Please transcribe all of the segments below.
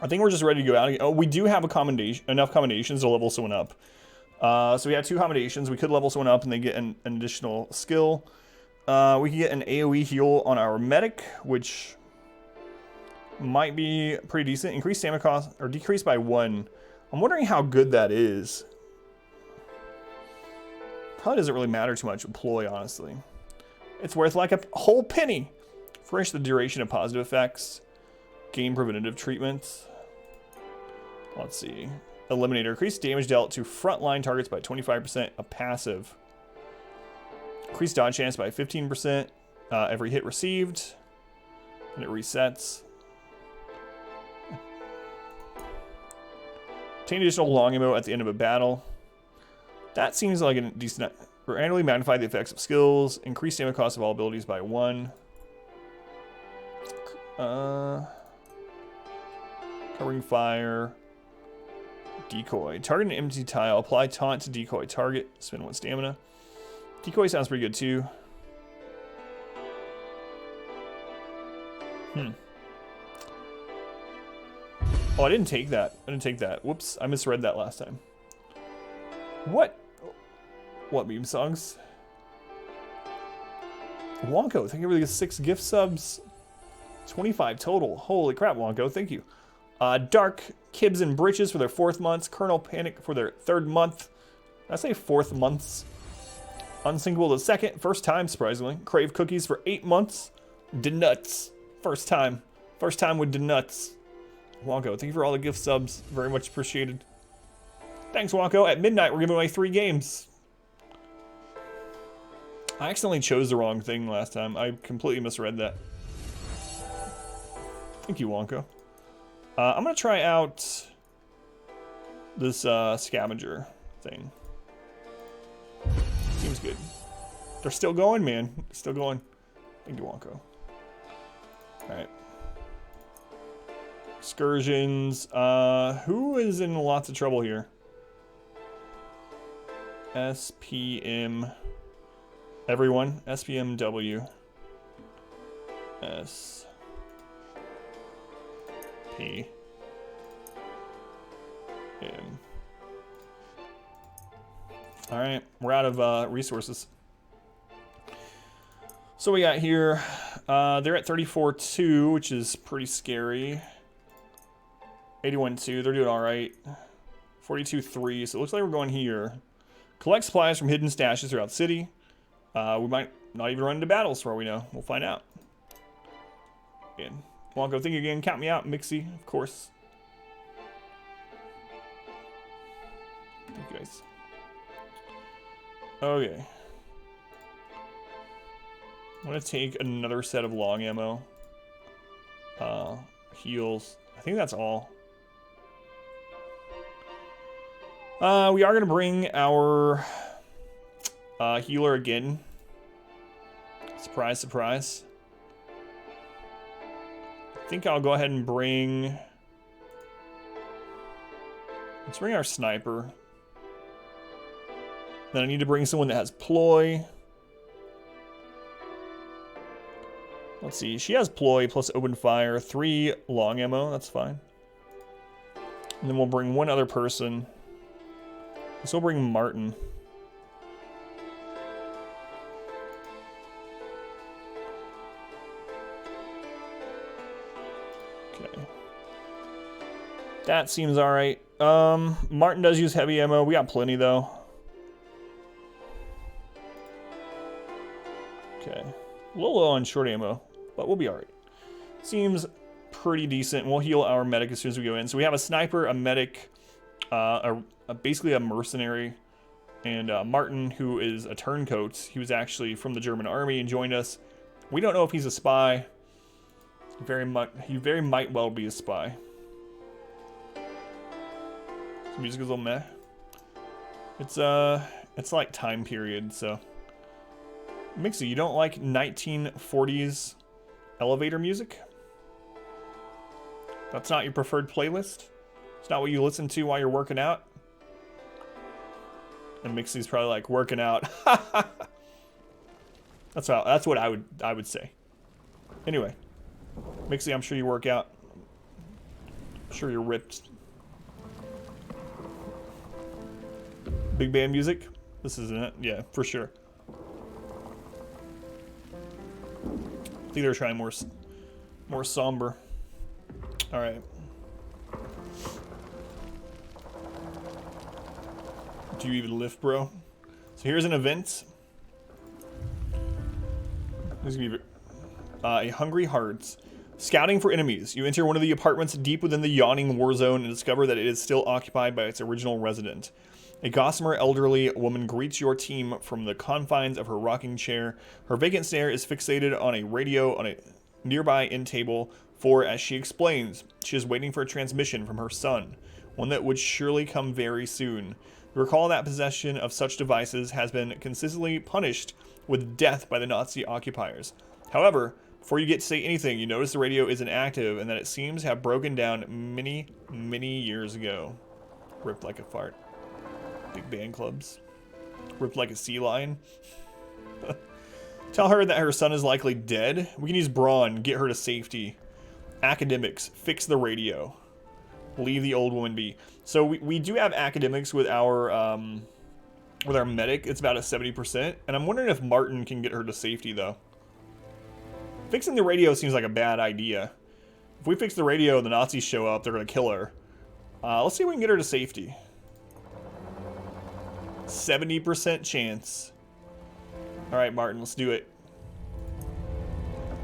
I think we're just ready to go out. Oh, we do have enough commendations to level someone up. So we have 2 commendations. We could level someone up and they get an additional skill. We can get an AoE heal on our medic, which might be pretty decent. Increase stamina cost, or decrease by 1. I'm wondering how good that is. Probably doesn't really matter too much with ploy, honestly. It's worth like a whole penny. Finish the duration of positive effects. Gain preventative treatments. Let's see. Eliminator. Increase damage dealt to frontline targets by 25%. A passive. Increase dodge chance by 15%. Every hit received. And it resets. Obtain additional long ammo at the end of a battle. That seems like a decent... Randomly magnify the effects of skills. Increase stamina cost of all abilities by 1. Covering fire. Decoy. Target an empty tile. Apply taunt to decoy target. Spend 1 stamina. Decoy sounds pretty good too. Oh, I didn't take that. Whoops, I misread that last time. What? What meme songs? Wonko, thank you for the 6 gift subs. 25 total. Holy crap, Wonko, thank you. Dark, Kibs and Britches for their 4th months. Colonel Panic for their 3rd month. Did I say 4th months? Unsinkable the 2nd, first time, surprisingly. Crave Cookies for 8 months. Denuts, first time. First time with Denuts. Wonko, thank you for all the gift subs. Very much appreciated. Thanks, Wonko. At midnight, we're giving away 3 games. I accidentally chose the wrong thing last time. I completely misread that. Thank you, Wonko. I'm going to try out this scavenger thing. Seems good. They're still going, man. Still going. Thank you, Wonko. Alright. Excursions. Who is in lots of trouble here? SPM. Everyone. SPMW. S. P. M. Alright, we're out of resources. So we got here, they're at 34-2, which is pretty scary. 81-2, they're doing alright. 42-3, so it looks like we're going here. Collect supplies from hidden stashes throughout the city. We might not even run into battles for all we know. We'll find out. Again. Wonko, thank you again. Count me out, Mixie, of course. Thank you guys. Okay. I'm gonna take another set of long ammo. Heals. I think that's all. We are gonna bring our healer again. Surprise, surprise. I think I'll go ahead and bring... Let's bring our sniper. Then I need to bring someone that has ploy. Let's see, she has ploy plus open fire, 3 long ammo, that's fine. And then we'll bring one other person. So we'll bring Martin. Okay. That seems alright. Martin does use heavy ammo, we got plenty though. Okay. A little low on short ammo, but we'll be alright. Seems pretty decent. We'll heal our medic as soon as we go in. So we have a sniper, a medic, basically a mercenary, and Martin, who is a turncoat. He was actually from the German army and joined us. We don't know if he's a spy. He very might well be a spy. The music is a little meh. It's like time period, so. Mixie, you don't like 1940s elevator music? That's not your preferred playlist? It's not what you listen to while you're working out? And Mixie's probably like, working out. That's what I would say. Anyway, Mixie, I'm sure you work out. I'm sure you're ripped. Big band music? This isn't it? Yeah, for sure. I think they're trying more somber. All right. Do you even lift, bro? So here's an event. There's gonna be a Hungry Hearts. Scouting for enemies. You enter one of the apartments deep within the yawning war zone and discover that it is still occupied by its original resident. A gossamer elderly woman greets your team from the confines of her rocking chair. Her vacant stare is fixated on a radio on a nearby end table, for, as she explains, she is waiting for a transmission from her son, one that would surely come very soon. Recall that possession of such devices has been consistently punished with death by the Nazi occupiers. However, before you get to say anything, you notice the radio isn't active and that it seems to have broken down many, many years ago. Ripped like a fart. Big band clubs. Ripped like a sea lion. Tell her that her son is likely dead. We can use brawn, get her to safety. Academics, fix the radio. Leave the old woman be. So we do have academics with our medic. It's about a 70%. And I'm wondering if Martin can get her to safety, though. Fixing the radio seems like a bad idea. If we fix the radio, the Nazis show up, they're going to kill her. Let's see if we can get her to safety. 70% chance. Alright, Martin, let's do it.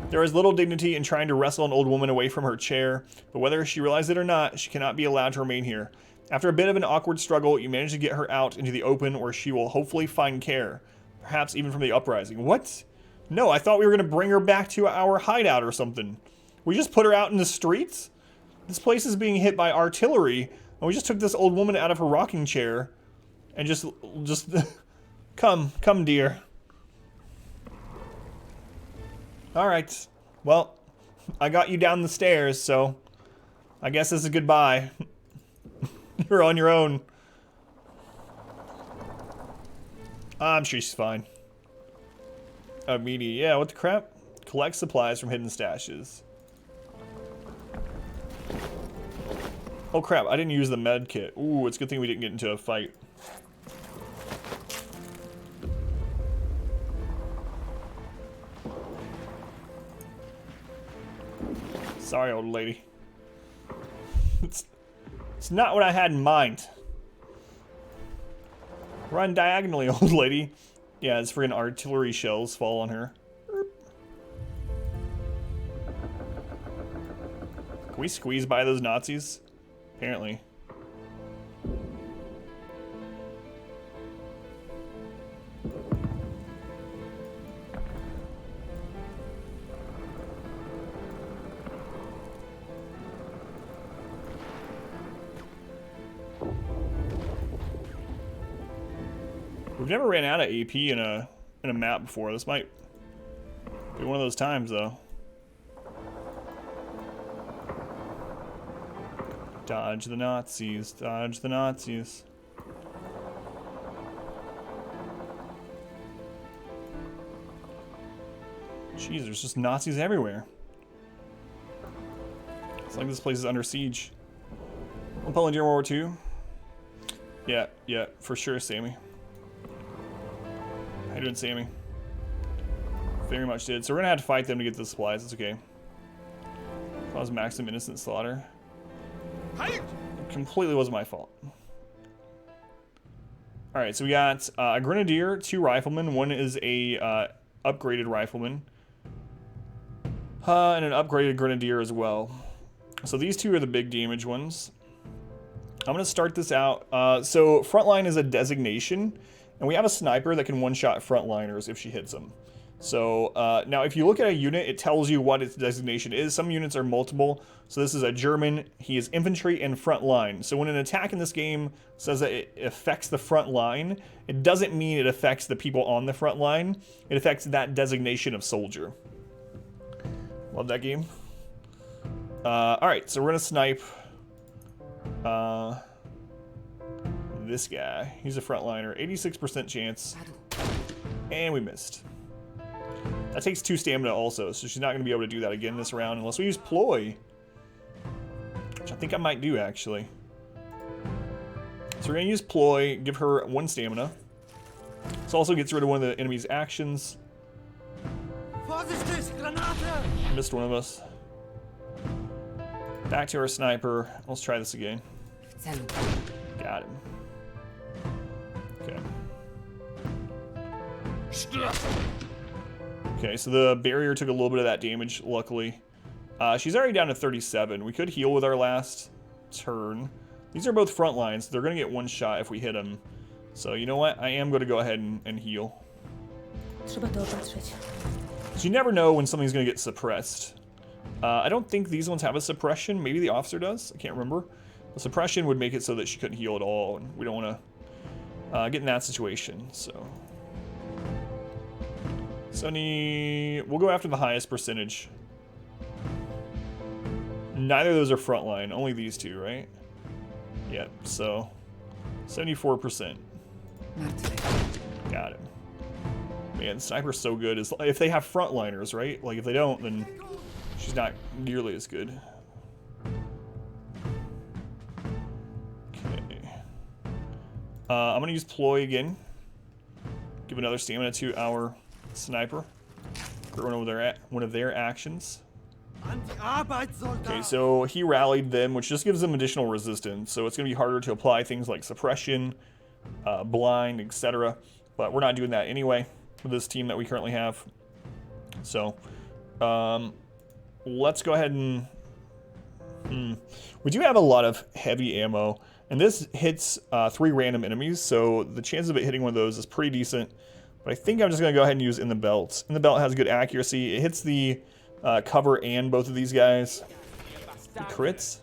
There is little dignity in trying to wrestle an old woman away from her chair, but whether she realizes it or not, she cannot be allowed to remain here. After a bit of an awkward struggle, you manage to get her out into the open where she will hopefully find care. Perhaps even from the uprising. What? No, I thought we were going to bring her back to our hideout or something. We just put her out in the streets? This place is being hit by artillery, and we just took this old woman out of her rocking chair and just come, dear. All right. Well, I got you down the stairs, so I guess this is goodbye. You're on your own. I'm sure she's fine. Meaty. Yeah, what the crap? Collect supplies from hidden stashes. Oh crap, I didn't use the med kit. Ooh, it's a good thing we didn't get into a fight. Sorry, old lady. It's not what I had in mind. Run diagonally, old lady. Yeah, it's friggin' artillery shells fall on her. Can we squeeze by those Nazis? Apparently. We've never ran out of AP in a map before. This might be one of those times, though. Dodge the Nazis. Dodge the Nazis. Jeez, there's just Nazis everywhere. It's like this place is under siege. I'm pulling during World War II. Yeah, for sure, Sammy. How you doing, Sammy? Very much did. So we're gonna have to fight them to get the supplies. It's okay. Cause maximum innocent slaughter. It completely wasn't my fault. Alright, so we got a grenadier, 2 riflemen. One is a upgraded rifleman. And an upgraded grenadier as well. So these 2 are the big damage ones. I'm gonna start this out. So frontline is a designation. And we have a sniper that can one-shot frontliners if she hits them. So, now if you look at a unit, it tells you what its designation is. Some units are multiple. So this is a German. He is infantry and front line. So when an attack in this game says that it affects the front line, it doesn't mean it affects the people on the front line. It affects that designation of soldier. Love that game. Alright, so we're going to snipe this guy. He's a frontliner. 86% chance. And we missed. That takes 2 stamina also, so she's not going to be able to do that again this round unless we use ploy. which I think I might do, actually. So we're going to use Ploy, give her 1 stamina. This also gets rid of one of the enemy's actions. Missed one of us. Back to our sniper. Let's try this again. Got him. Okay. Okay, so the barrier took a little bit of that damage, luckily. She's already down to 37. We could heal with our last turn. These are both front lines. They're going to get 1 shot if we hit them. So, you know what? I am going to go ahead and heal. You never know when something's going to get suppressed. I don't think these ones have a suppression. Maybe the officer does. I can't remember. The suppression would make it so that she couldn't heal at all, and we don't want to get in that situation. So, we'll go after the highest percentage. Neither of those are frontline. Only these two, right? Yep. So, 74%. Got him. Man, sniper's so good. If they have frontliners, right? Like, if they don't, then she's not nearly as good. Okay. I'm going to use Ploy again. Give another stamina to our sniper. For one of their actions. Okay, so he rallied them, which just gives them additional resistance. So it's going to be harder to apply things like suppression, blind, etc. But we're not doing that anyway for this team that we currently have. So, let's go ahead and... We do have a lot of heavy ammo, and this hits 3 random enemies, so the chance of it hitting one of those is pretty decent. But I think I'm just going to go ahead and use In the Belt. In the Belt has good accuracy. It hits the cover and both of these guys. The crits.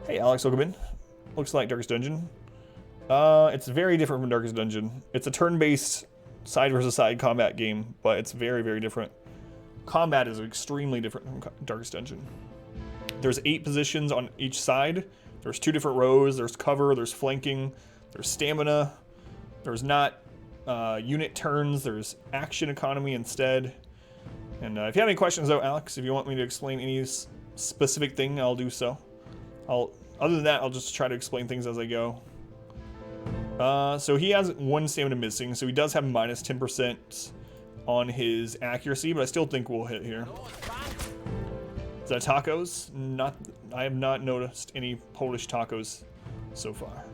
Hey, Alex, welcome in. Looks like Darkest Dungeon. It's very different from Darkest Dungeon. It's a turn-based side versus side combat game, but it's very, very different. Combat is extremely different from Darkest Dungeon. There's 8 positions on each side. There's 2 different rows. There's cover, there's flanking, there's stamina. There's not unit turns, there's action economy instead. And if you have any questions though, Alex, if you want me to explain any specific thing, I'll do so. Other than that, I'll just try to explain things as I go. So he has 1 stamina missing, so he does have minus 10% on his accuracy, but I still think we'll hit here. Is that tacos? I have not noticed any Polish tacos so far.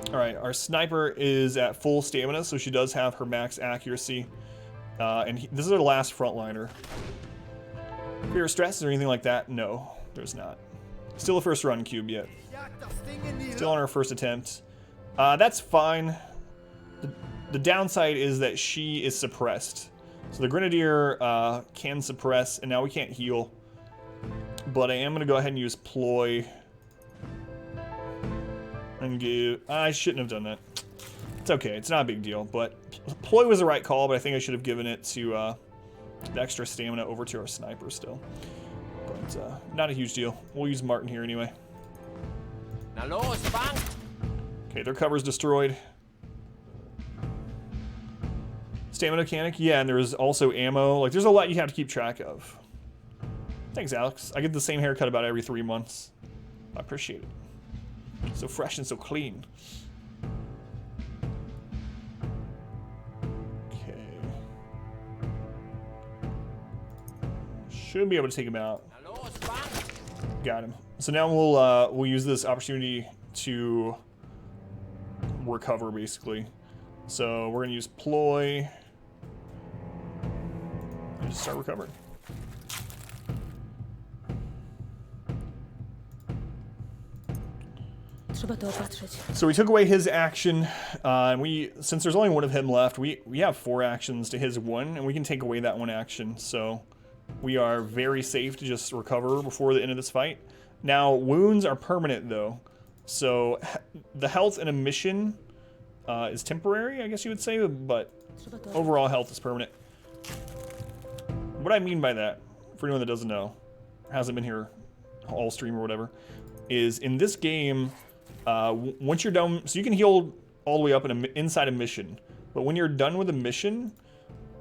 Alright, our sniper is at full stamina, so she does have her max accuracy. This is our last frontliner. Fear of stress or anything like that? No, there's not. Still a first run cube yet. Still on our first attempt. That's fine. The downside is that she is suppressed. So the Grenadier can suppress, and now we can't heal. But I am going to go ahead and use Ploy. And give... I shouldn't have done that. It's okay, it's not a big deal. But Ploy was the right call, but I think I should have given it to the extra stamina over to our sniper still. But not a huge deal. We'll use Martin here anyway. Okay, their cover's destroyed. Stamina mechanic, yeah, and there's also ammo. Like, there's a lot you have to keep track of. Thanks, Alex. I get the same haircut about every 3 months. I appreciate it. So fresh and so clean. Okay. Should be able to take him out. Got him. So now we'll use this opportunity to recover, basically. So we're gonna use Ploy and just start recovering. So we took away his action, and since there's only 1 of him left, we have 4 actions to his 1, and we can take away that 1 action. So we are very safe to just recover before the end of this fight. Now, wounds are permanent though, so the health in a mission is temporary, I guess you would say, but overall health is permanent. What I mean by that, for anyone that doesn't know, hasn't been here all stream or whatever, is in this game, once you're done, so you can heal all the way up inside a mission, but when you're done with a mission,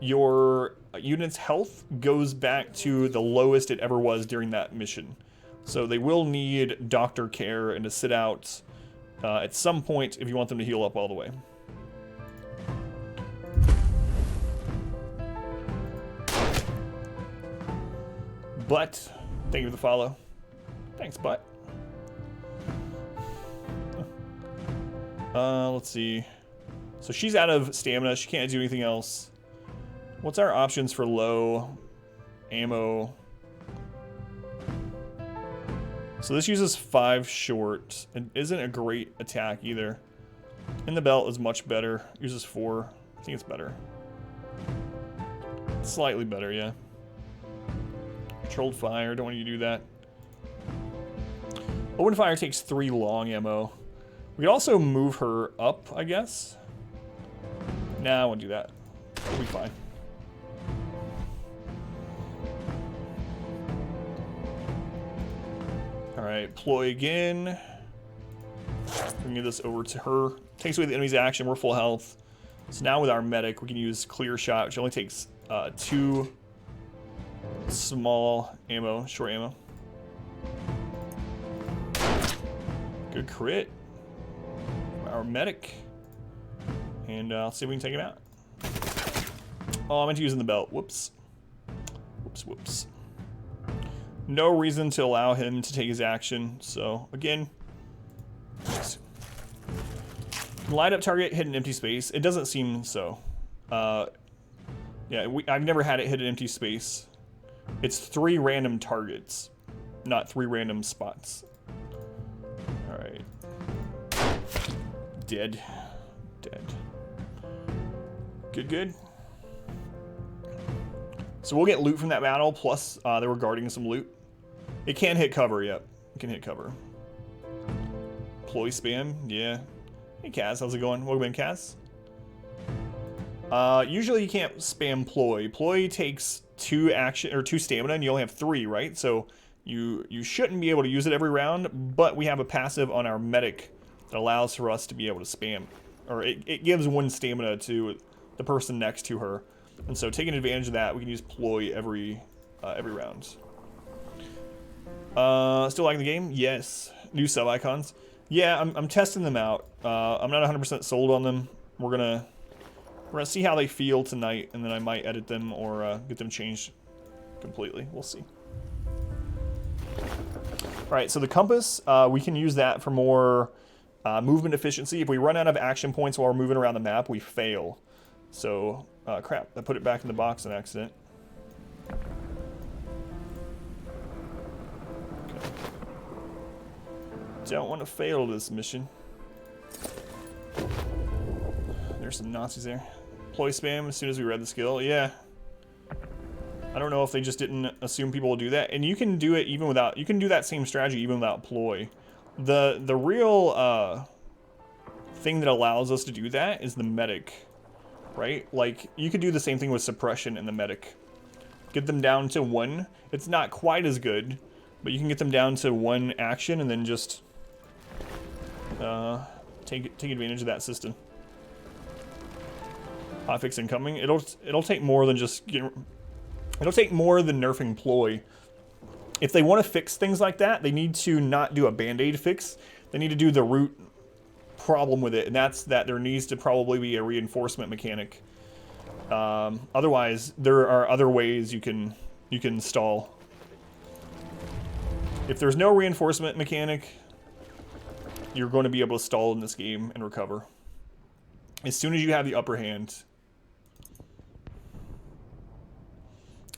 your unit's health goes back to the lowest it ever was during that mission. So they will need doctor care and to sit out at some point if you want them to heal up all the way. But, thank you for the follow. Thanks, Butt. Let's see. So she's out of stamina. She can't do anything else. What's our options for low ammo? So this uses 5 short. It isn't a great attack either. In the belt is much better. Uses 4. I think it's better. Slightly better, yeah. Controlled fire. Don't want you to do that. Open fire takes 3 long ammo. We could also move her up, I guess. Nah, I won't do that. We'll be fine. Alright, ploy again. We can give this over to her. Takes away the enemy's action, we're full health. So now with our medic, we can use clear shot, which only takes 2 small ammo, short ammo. Good crit. Our medic. And let's see if we can take him out. Oh, I meant to use in the belt. Whoops. Whoops, whoops. No reason to allow him to take his action. So, again. Light up target, hit an empty space. It doesn't seem so. Yeah, I've never had it hit an empty space. It's 3 random targets, not 3 random spots. Alright. Dead. Dead. Good, good. So we'll get loot from that battle, plus they were guarding some loot. It can hit cover, yep. It can hit cover. Ploy spam, yeah. Hey Kaz, how's it going? Welcome in, Kaz. Usually you can't spam ploy. Ploy takes 2 action or 2 stamina and you only have 3, right? So you shouldn't be able to use it every round, but we have a passive on our medic that allows for us to be able to spam. Or it gives 1 stamina to the person next to her. And so taking advantage of that, we can use ploy every round. Still liking the game? Yes. New sub icons. Yeah, I'm testing them out. I'm not 100% sold on them. We're gonna see how they feel tonight, and then I might edit them or get them changed completely. We'll see. All right, so the compass, we can use that for more movement efficiency. If we run out of action points while we're moving around the map, we fail. So, crap, I put it back in the box on accident. Okay. Don't want to fail this mission. There's some Nazis there. Ploy spam as soon as we read the skill. Yeah. I don't know if they just didn't assume people will do that. And you can do it even without, you can do that same strategy even without ploy. The real thing that allows us to do that is the medic, right? Like, you could do the same thing with suppression and the medic. Get them down to 1. It's not quite as good, but you can get them down to 1 action and then just take advantage of that system. Hotfix incoming. It'll take more than just it'll take more than nerfing ploy. If they want to fix things like that, they need to not do a band-aid fix. They need to do the root problem with it, and that's that there needs to probably be a reinforcement mechanic. Otherwise, there are other ways you can stall. If there's no reinforcement mechanic, you're going to be able to stall in this game and recover. As soon as you have the upper hand.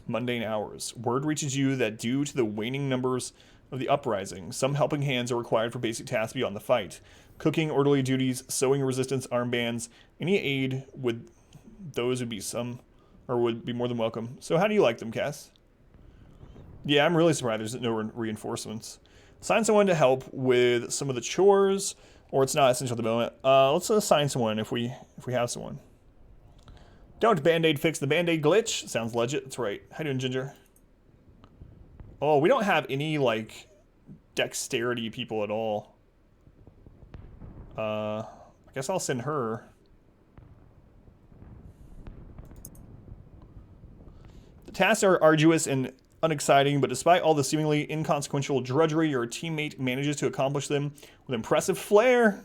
Mundane hours. Word reaches you that due to the waning numbers of the uprising, some helping hands are required for basic tasks beyond the fight. Cooking, orderly duties, sewing resistance armbands, any aid with those would be would be more than welcome. So how do you like them, Cass? Yeah, I'm really surprised there's no reinforcements. Assign someone to help with some of the chores, or it's not essential at the moment. Let's assign someone if we have someone. Don't band-aid fix the band-aid glitch. Sounds legit. That's right. How you doing, Ginger? Oh, we don't have any, like, dexterity people at all. I guess I'll send her. The tasks are arduous and unexciting, but despite all the seemingly inconsequential drudgery, your teammate manages to accomplish them with impressive flair.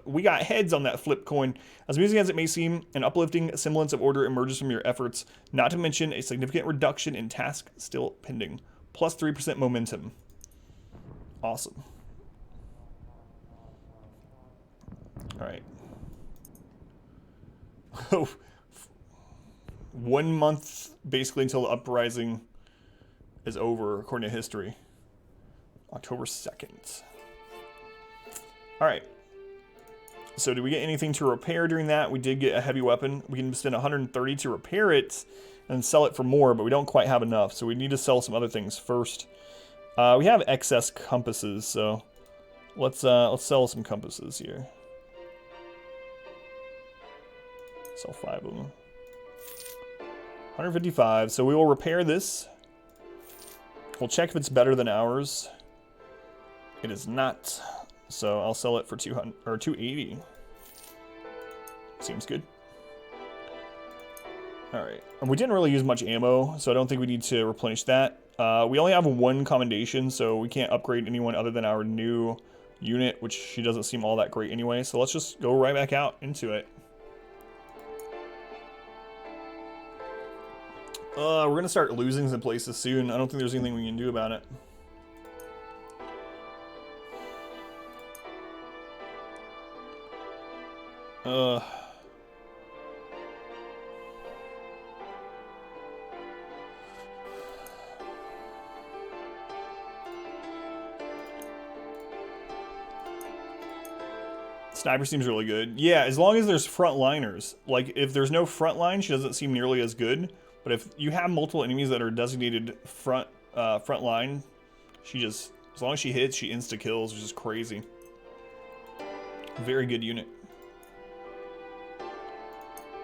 We got heads on that flip coin. As amusing as it may seem, an uplifting semblance of order emerges from your efforts, not to mention a significant reduction in task still pending. Plus 3% momentum. Awesome. Alright. 1 month, basically, until the uprising is over, according to history. October 2nd. Alright. So, did we get anything to repair during that? We did get a heavy weapon. We can spend 130 to repair it and sell it for more, but we don't quite have enough. So, we need to sell some other things first. We have excess compasses, so let's sell some compasses here. Sell 5 of them. 155. So we will repair this. We'll check if it's better than ours. It is not. So I'll sell it for 200 or 280. Seems good. All right. And we didn't really use much ammo, so I don't think we need to replenish that. We only have 1 commendation, so we can't upgrade anyone other than our new unit, which she doesn't seem all that great anyway. So let's just go right back out into it. We're going to start losing some places soon. I don't think there's anything we can do about it. Sniper seems really good. Yeah, as long as there's frontliners. Like, if there's no front line, she doesn't seem nearly as good. But if you have multiple enemies that are designated front line, she just, as long as she hits, she insta-kills, which is crazy. Very good unit.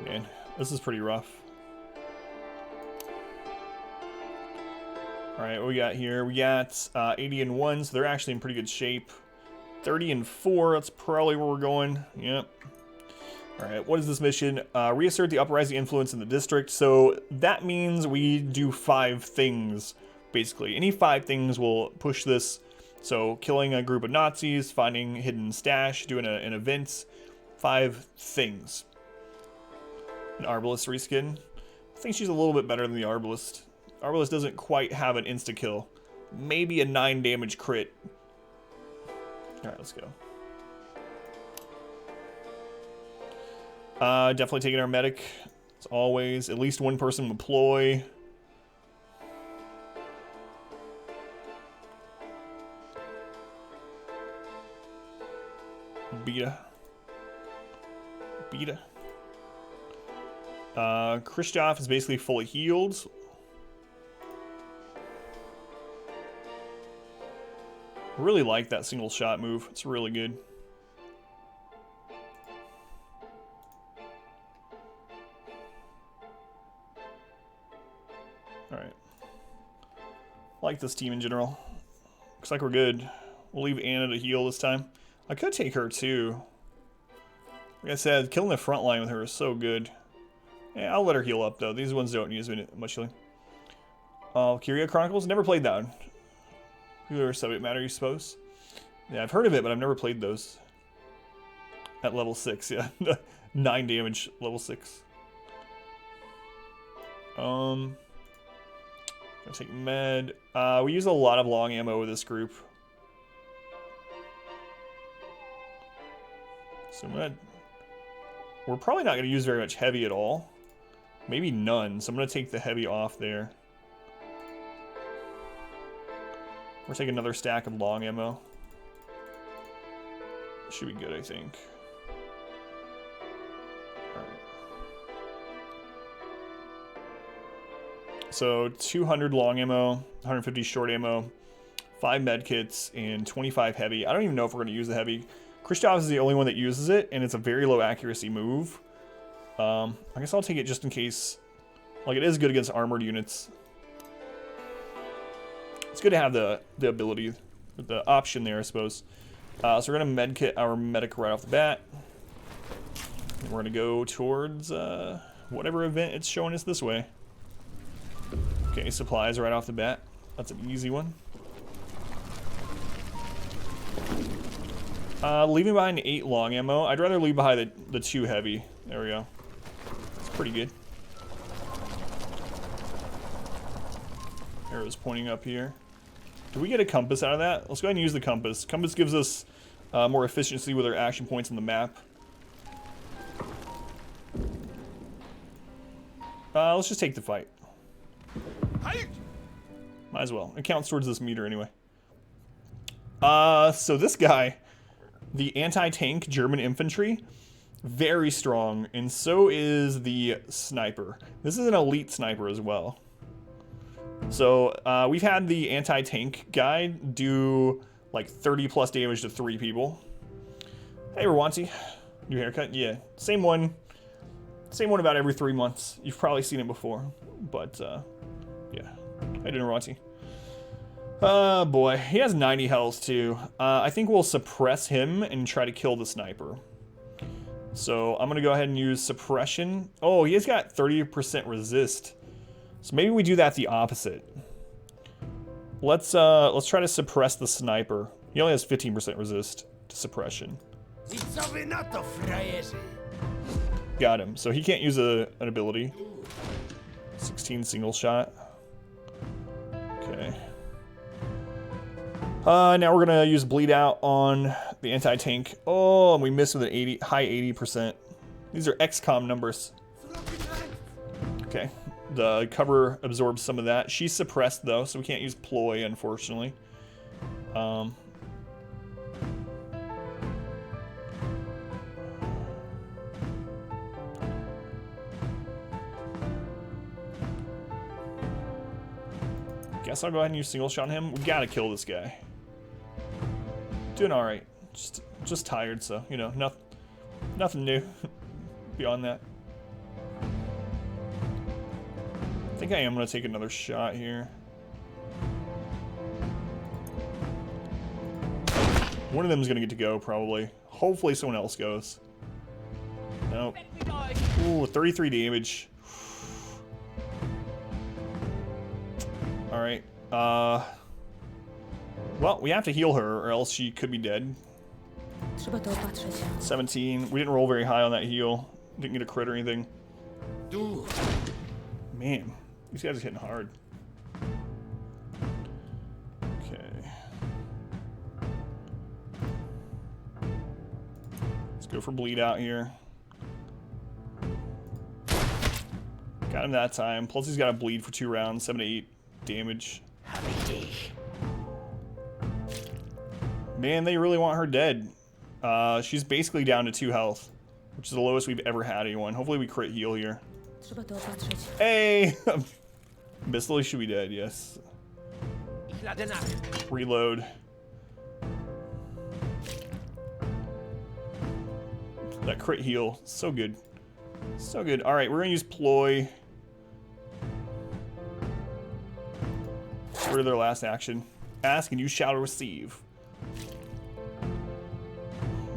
Man, this is pretty rough. Alright, what we got here? We got 80 and 1, so they're actually in pretty good shape. 30 and 4, that's probably where we're going. Yep. Alright, what is this mission? Reassert the uprising influence in the district. So that means we do 5 things, basically. Any 5 things will push this. So killing a group of Nazis, finding hidden stash, doing an event. 5 things. An Arbalist reskin. I think she's a little bit better than the Arbalist. Arbalist doesn't quite have an insta-kill. Maybe a 9 damage crit. Alright, let's go. Definitely taking our medic, as always. At least 1 person deploy. Beta. Christoph is basically fully healed. Really like that single shot move. It's really good. Alright. Like this team in general. Looks like we're good. We'll leave Anna to heal this time. I could take her too. Like I said, killing the front line with her is so good. Yeah, I'll let her heal up though. These ones don't use much healing. Kyria Chronicles? Never played that one. Who subject matter, you suppose? Yeah, I've heard of it, but I've never played those. At level 6, yeah. 9 damage, level 6. Gonna take med. We use a lot of long ammo with this group. So we're probably not gonna use very much heavy at all. Maybe none, so I'm gonna take the heavy off there. We're taking another stack of long ammo. Should be good, I think. Alright. So 200 long ammo, 150 short ammo, 5 med kits, and 25 heavy. I don't even know if we're going to use the heavy. Christoph is the only one that uses it, and it's a very low accuracy move. I guess I'll take it just in case. Like, it is good against armored units. It's good to have the ability, the option there, I suppose. So we're going to medkit our medic right off the bat. And we're going to go towards whatever event it's showing us this way. Okay, supplies right off the bat. That's an easy one. Leaving behind 8 long ammo. I'd rather leave behind the 2 heavy. There we go. It's pretty good. Arrow's pointing up here. Do we get a compass out of that? Let's go ahead and use the compass. Compass gives us more efficiency with our action points on the map. Let's just take the fight. Might as well. It counts towards this meter anyway. So this guy, the anti-tank German infantry, very strong, and so is the sniper. This is an elite sniper as well. So we've had the anti-tank guy do like 30 plus damage to 3 people. Hey, Rwanti. New haircut? Yeah. Same one. Same one about every 3 months. You've probably seen it before. But, yeah. How you doing, Rwanti? Boy. He has 90 health, too. I think we'll suppress him and try to kill the sniper. So, I'm going to go ahead and use suppression. Oh, he has got 30% resist. So maybe we do that the opposite. Let's try to suppress the sniper. He only has 15% resist to suppression. Got him. So he can't use an ability. 16 single shot. Okay. Now we're gonna use bleed out on the anti-tank. Oh, and we missed with an high 80%. These are XCOM numbers. Okay. The cover absorbs some of that. She's suppressed though, so we can't use ploy, unfortunately. Guess I'll go ahead and use single shot on him. We gotta kill this guy. Doing all right. Just tired, so you know, nothing new beyond that. I think I am gonna take another shot here. One of them is gonna get to go, probably. Hopefully someone else goes. Nope. Ooh, 33 damage. Alright. Well, we have to heal her, or else she could be dead. 17. We didn't roll very high on that heal. Didn't get a crit or anything. Man, these guys are hitting hard. Okay. Let's go for bleed out here. Got him that time. Plus he's got to bleed for 2 rounds, 7 to 8 damage. Man, they really want her dead. She's basically down to 2 health, which is the lowest we've ever had anyone. Hopefully we crit heal here. Hey! Mistily should be dead, yes. Reload. That crit heal, so good. So good. Alright, we're gonna use ploy. Get rid of their last action. Ask and you shall receive.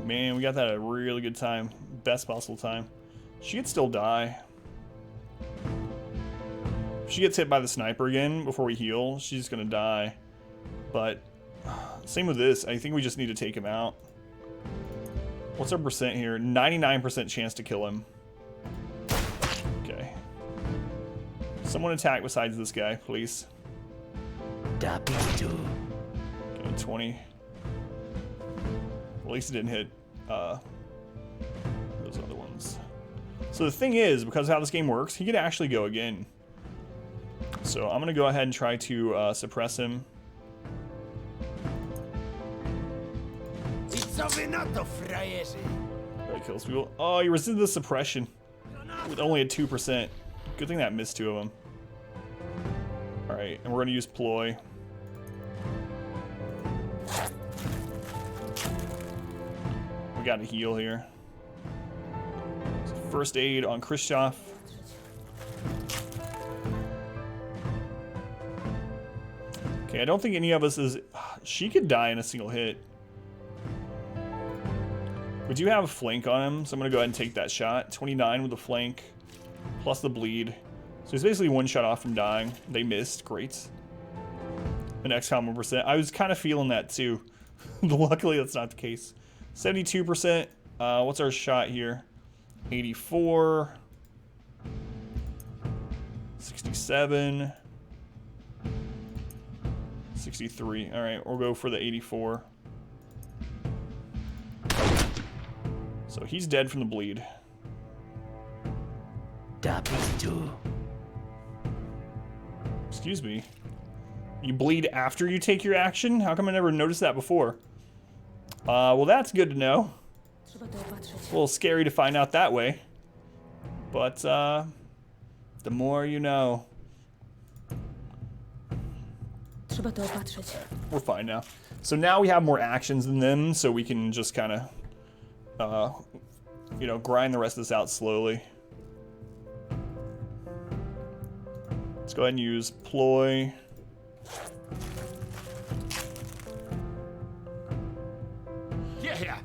Man, we got that at a really good time. Best possible time. She could still die. If she gets hit by the sniper again before we heal, she's gonna die. But same with this. I think we just need to take him out. What's our percent here? 99% chance to kill him. Okay. Someone attack besides this guy, please. Okay, 20. At least it didn't hit those other ones. So the thing is, because of how this game works, he could actually go again. So I'm gonna go ahead and try to suppress him. That kills people. Oh, he resisted the suppression with only a 2%. Good thing that missed 2 of them. Alright, and we're gonna use ploy. We got to heal here. So first aid on Khrushchev. Okay, I don't think any of us is... She could die in a single hit. We do have a flank on him, so I'm going to go ahead and take that shot. 29 with the flank, plus the bleed. So he's basically 1 shot off from dying. They missed. Great. an XCOM percent. I was kind of feeling that too. Luckily, that's not the case. 72%. What's our shot here? 84. 67. 63. All right, we'll go for the 84. So he's dead from the bleed. Excuse me. You bleed after you take your action? How come I never noticed that before? Well, that's good to know. It's a little scary to find out that way. But, the more you know. We're fine now. So now we have more actions than them, so we can just kind of, you know, grind the rest of this out slowly. Let's go ahead and use ploy. Yeah.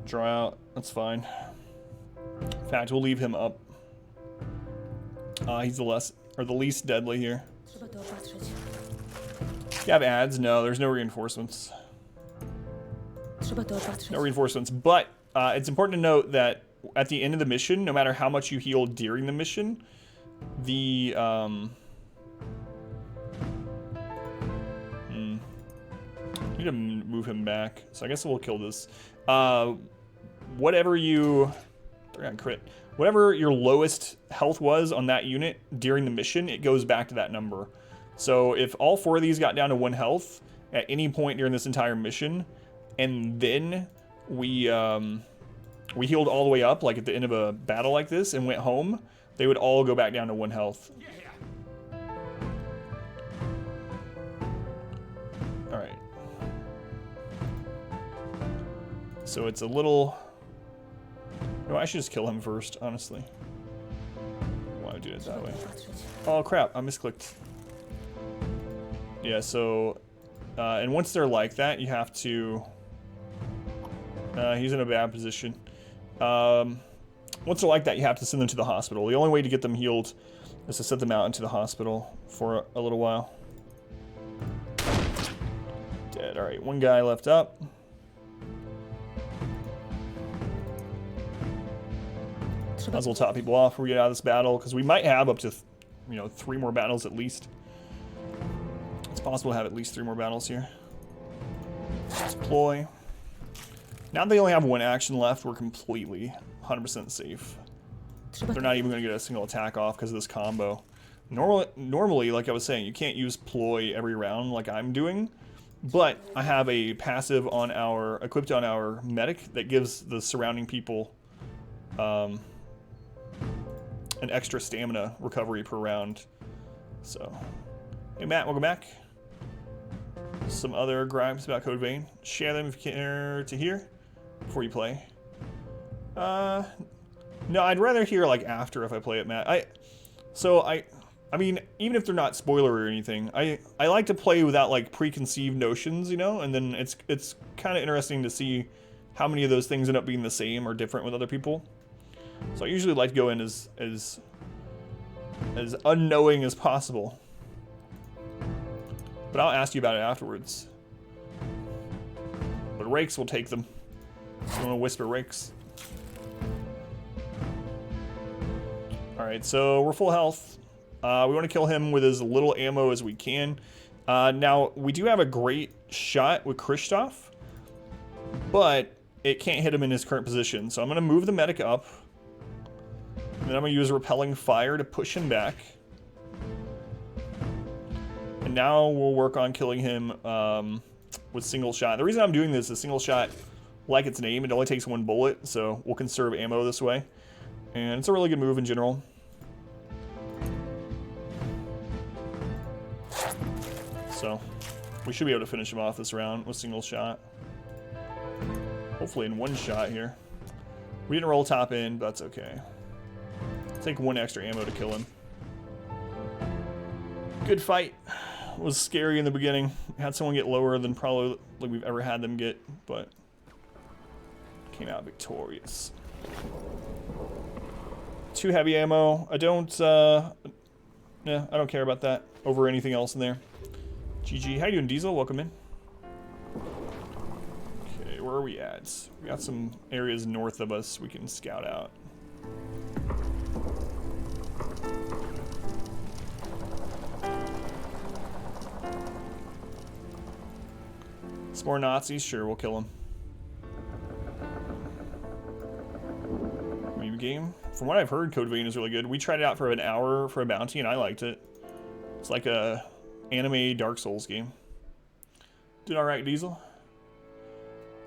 Draw out. That's fine. In fact, we'll leave him up. He's the least deadly here. You have ads? No, there's no reinforcements. No reinforcements, but it's important to note that at the end of the mission, no matter how much you heal during the mission, the need to move him back. So I guess we'll kill this. Whatever they're gonna crit. Whatever your lowest health was on that unit during the mission, it goes back to that number. So if all 4 of these got down to 1 health at any point during this entire mission, and then we healed all the way up, like at the end of a battle like this, and went home, they would all go back down to 1 health. All right. So it's a little... No, I should just kill him first, honestly. Why do it that way? Oh crap, I misclicked. Yeah, so... and once they're like that, you have to... he's in a bad position. Once they're like that, you have to send them to the hospital. The only way to get them healed is to set them out into the hospital for a little while. Dead. Alright, 1 guy left up. Might as well top people off before we get out of this battle, because we might have up to, 3 more battles at least. It's possible to have at least 3 more battles here. Deploy. Now they only have 1 action left, we're completely 100% safe. They're not even going to get a single attack off because of this combo. Normally, like I was saying, you can't use ploy every round like I'm doing, but I have a passive equipped on our medic that gives the surrounding people an extra stamina recovery per round. So, hey Matt, welcome back. Some other gripes about Code Vein. Share them if you care to hear before you play. No, I'd rather hear like after if I play it, Matt. I mean, even if they're not spoiler or anything, I like to play without like preconceived notions, and then it's kind of interesting to see how many of those things end up being the same or different with other people. So I usually like to go in as unknowing as possible. But I'll ask you about it afterwards. But rakes will take them. So I'm gonna whisper rakes. Alright, so we're full health. We want to kill him with as little ammo as we can. Now, we do have a great shot with Kristoff, but it can't hit him in his current position. So I'm going to move the medic up. And then I'm going to use repelling fire to push him back. And now we'll work on killing him with single shot. The reason I'm doing this is single shot, like its name, it only takes 1 bullet, so we'll conserve ammo this way. And it's a really good move in general. So, we should be able to finish him off this round with single shot. Hopefully in 1 shot here. We didn't roll top in, but that's okay. Take 1 extra ammo to kill him. Good fight. It was scary in the beginning. Had someone get lower than probably like we've ever had them get, but came out victorious. 2 heavy ammo. I don't care about that over anything else in there. GG. How you doing, Diesel? Welcome in. Okay, where are we at? We got some areas north of us we can scout out. Some more Nazis? Sure, we'll kill them. Meme game? From what I've heard, Code Vein is really good. We tried it out for an hour for a bounty, and I liked it. It's like a anime Dark Souls game. Did alright, Diesel.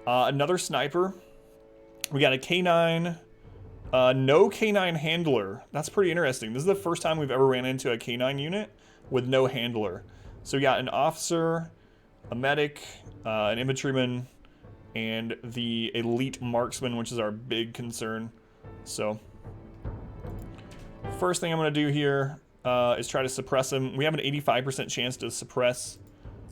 Another sniper. We got a K9. No K9 handler. That's pretty interesting. This is the first time we've ever ran into a K9 unit with no handler. So we got an officer, a medic, an infantryman, and the elite marksman, which is our big concern. So, first thing I'm going to do here is try to suppress him. We have an 85% chance to suppress.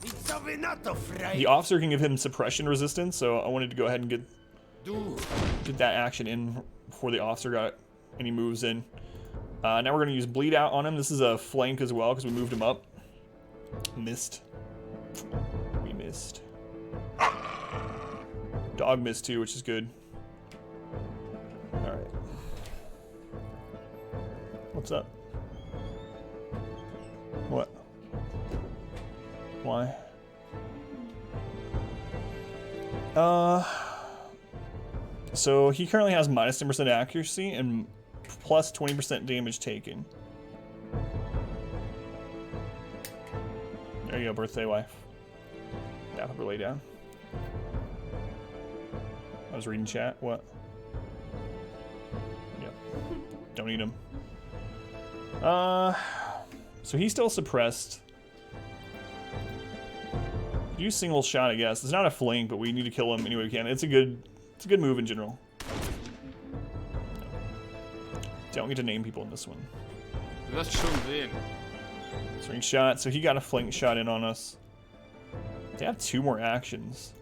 The officer can give him suppression resistance, so I wanted to go ahead and get that action in before the officer got any moves in. Now we're going to use bleed out on him. This is a flank as well because we moved him up. Missed. We missed. Dog missed too, which is good. Alright. What's up? What? Why? So he currently has minus 10% accuracy and plus 20% damage taken. There you go, birthday wife. Yeah, put her lay down. I was reading chat. What? Yep. Don't eat him. So he's still suppressed. Use single shot, I guess. It's not a flank, but we need to kill him any way we can. It's a good move in general. Don't get to name people in this one. Swing shot. So he got a flank shot in on us. They have 2 more actions.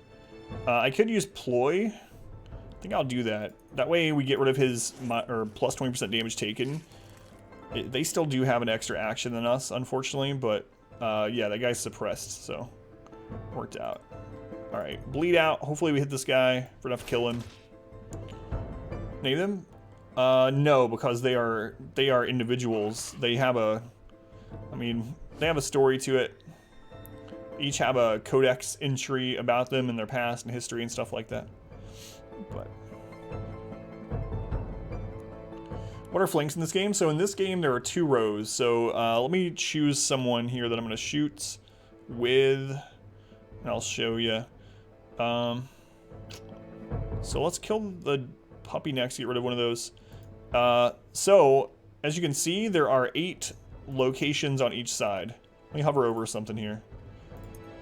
I could use ploy. I think I'll do that. That way we get rid of his plus 20% damage taken. They still do have an extra action than us, unfortunately, but yeah, that guy's suppressed, so worked out. All right, bleed out. Hopefully we hit this guy for enough to kill him. Name them? No, because they are individuals. They have they have a story to it. Each have a codex entry about them and their past and history and stuff like that. But what are flanks in this game? So in this game there are 2 rows. So let me choose someone here that I'm going to shoot with, and I'll show you. So let's kill the puppy next to get rid of one of those. So as you can see, there are 8 locations on each side. Let me hover over something here.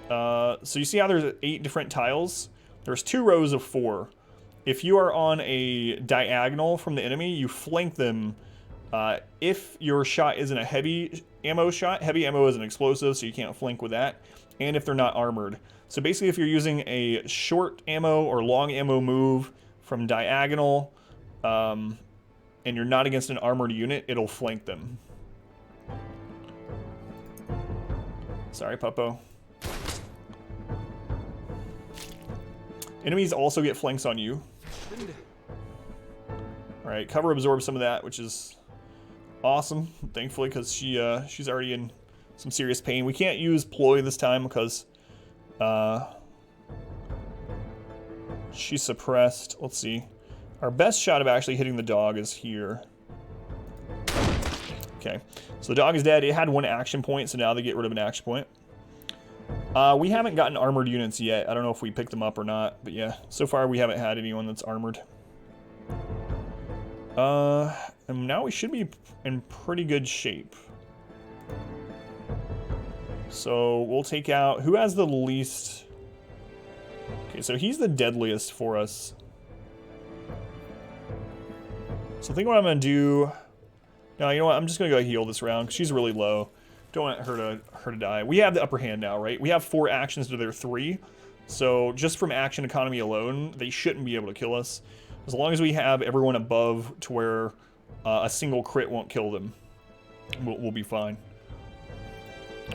So you see how there's 8 different tiles? There's 2 rows of 4. If you are on a diagonal from the enemy, you flank them. If your shot isn't a heavy ammo shot, heavy ammo is an explosive, so you can't flank with that. And if they're not armored. So basically, if you're using a short ammo or long ammo move from diagonal, and you're not against an armored unit, it'll flank them. Sorry, Puppo. Enemies also get flanks on you. Alright, cover absorbs some of that, which is awesome, thankfully, because she's already in some serious pain. We can't use ploy this time because she's suppressed. Let's see. Our best shot of actually hitting the dog is here. Okay, so the dog is dead. It had 1 action point, so now they get rid of an action point. We haven't gotten armored units yet. I don't know if we picked them up or not, but yeah, so far we haven't had anyone that's armored. And now we should be in pretty good shape. So we'll take out, who has the least? Okay, so he's the deadliest for us. So I think what I'm gonna do, no, you know what, I'm just gonna go heal this round, because she's really low. Don't want her to die. We have the upper hand now, right? We have 4 actions to their 3. So just from action economy alone, they shouldn't be able to kill us. As long as we have everyone above to where a single crit won't kill them, we'll be fine.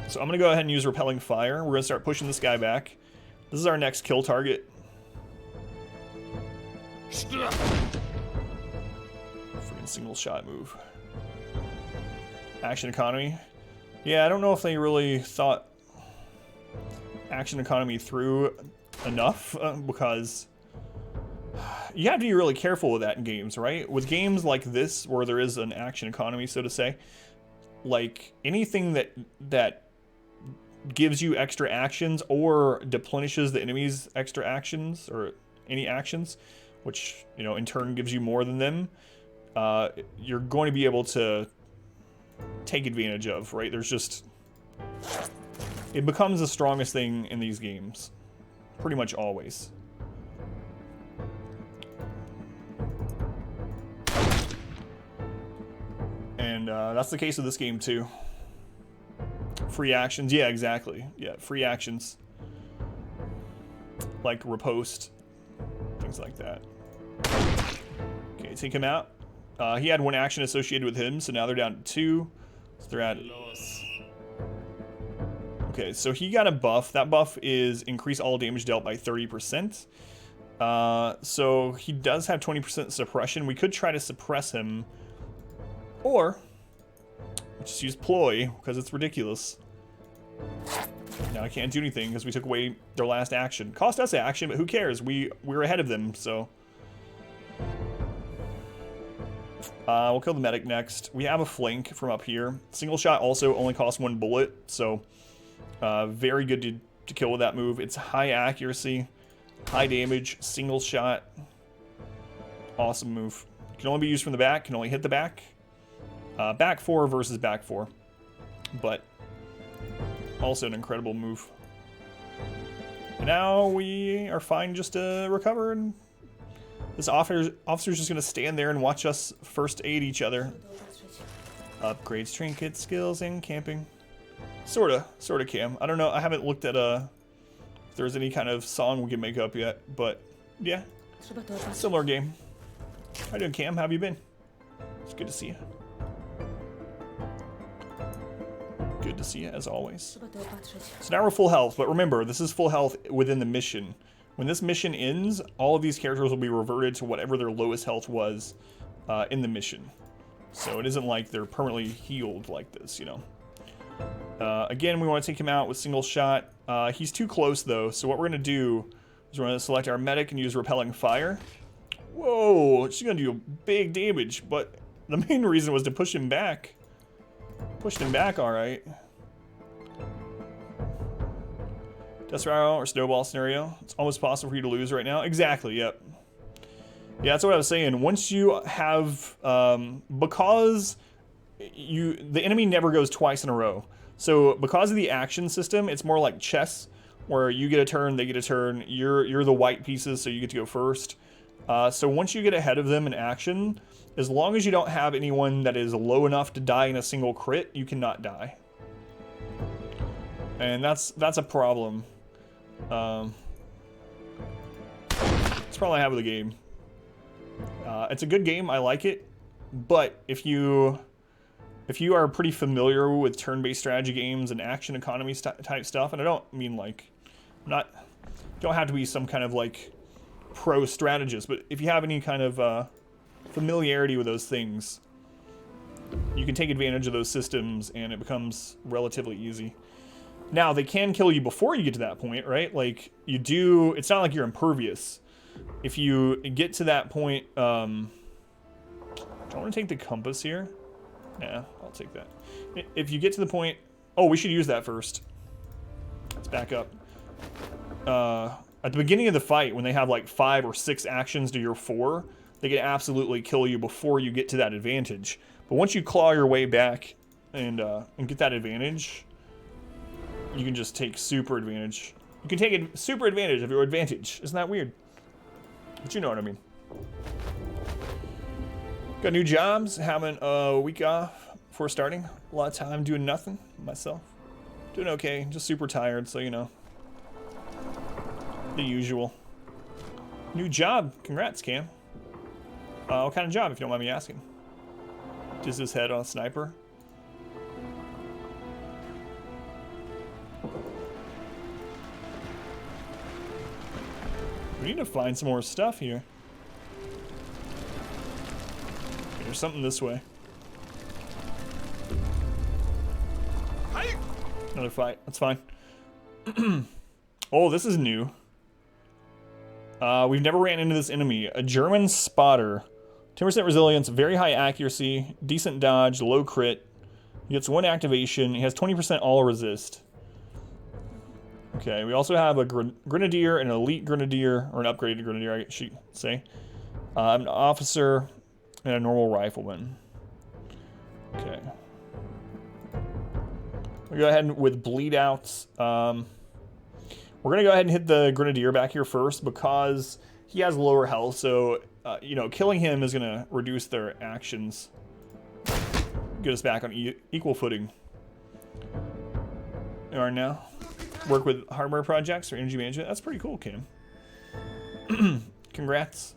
So I'm going to go ahead and use Repelling Fire. We're going to start pushing this guy back. This is our next kill target. Freaking single shot move. Action economy. Yeah, I don't know if they really thought action economy through enough because you have to be really careful with that in games, right? With games like this where there is an action economy, so to say, like anything that gives you extra actions or deplenishes the enemy's extra actions or any actions, which, you know, in turn gives you more than them, you're going to be able to take advantage of, right? There's just... It becomes the strongest thing in these games. Pretty much always. And that's the case with this game too. Free actions, yeah, exactly. Yeah, free actions. Like riposte. Things like that. Okay, take him out. He had 1 action associated with him, so now they're down to 2. So they're at... Okay, so he got a buff. That buff is increase all damage dealt by 30%. So he does have 20% suppression. We could try to suppress him. Or just use ploy, because it's ridiculous. Now I can't do anything because we took away their last action. Cost us action, but who cares? We're ahead of them, so... we'll kill the medic next. We have a flank from up here. Single shot also only costs 1 bullet, so very good to kill with that move. It's high accuracy, high damage, single shot. Awesome move. Can only be used from the back, can only hit the back. Back 4 versus back 4. But also an incredible move. And now we are fine just to recover, and this officer's just gonna stand there and watch us first aid each other. Upgrades, trinkets, skills, and camping. Sorta Cam. I don't know, I haven't looked at if there's any kind of song we can make up yet, but yeah. Similar game. How you doing, Cam? How have you been? It's good to see you. Good to see you, as always. So now we're full health, but remember, this is full health within the mission. When this mission ends, all of these characters will be reverted to whatever their lowest health was in the mission. So it isn't like they're permanently healed like this, you know. Again, we want to take him out with single shot. He's too close, though, so what we're going to do is we're going to select our medic and use Repelling Fire. Whoa, she's going to do big damage, but the main reason was to push him back. Pushed him back, alright. Death Rattle or Snowball scenario. It's almost possible for you to lose right now. Exactly, yep. Yeah, that's what I was saying. Once you have, because the enemy never goes twice in a row. So because of the action system, it's more like chess, where you get a turn, they get a turn. You're the white pieces, so you get to go first. So once you get ahead of them in action, as long as you don't have anyone that is low enough to die in a single crit, you cannot die. And that's a problem. It's probably I have with the game. It's a good game, I like it, but if you are pretty familiar with turn-based strategy games and action economy type stuff, and I don't mean like, don't have to be some kind of like pro strategist, but if you have any kind of familiarity with those things, you can take advantage of those systems and it becomes relatively easy. Now, they can kill you before you get to that point, right? Like, it's not like you're impervious. If you get to that point, do I want to take the compass here? Yeah, I'll take that. If you get to the point, oh, we should use that first. Let's back up. At the beginning of the fight, when they have like 5 or 6 actions to your 4, they can absolutely kill you before you get to that advantage. But once you claw your way back and get that advantage, you can just take super advantage. You can take super advantage of your advantage. Isn't that weird? But you know what I mean. Got new jobs, having a week off before starting. A lot of time doing nothing myself. Doing okay, just super tired, so you know. The usual. New job, congrats, Cam. What kind of job, if you don't mind me asking? Does his head on a sniper? We need to find some more stuff here. There's something this way. Another fight. That's fine. Oh, this is new. We've never ran into this enemy. A German spotter. 10% resilience, very high accuracy, decent dodge, low crit. He gets 1 activation. He has 20% all resist. Okay, we also have a grenadier, an elite grenadier, or an upgraded grenadier, I should say. An officer, and a normal rifleman. Okay. We'll go ahead with bleed outs. We're going to go ahead and hit the grenadier back here first because he has lower health. So, you know, killing him is going to reduce their actions. Get us back on equal footing. We are now. Work with hardware projects or energy management. That's pretty cool, Kim. Congrats.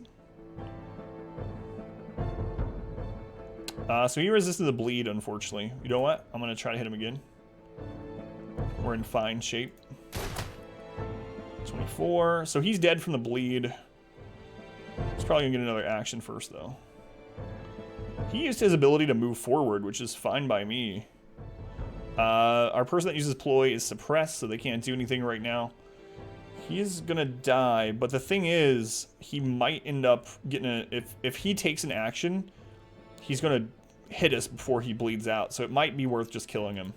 So he resisted the bleed, unfortunately. You know what? I'm going to try to hit him again. We're in fine shape. 24. So he's dead from the bleed. He's probably going to get another action first, though. He used his ability to move forward, which is fine by me. Our person that uses ploy is suppressed, so they can't do anything right now. He's going to die, but the thing is, he might end up getting a... If he takes an action, he's going to hit us before he bleeds out, so it might be worth just killing him.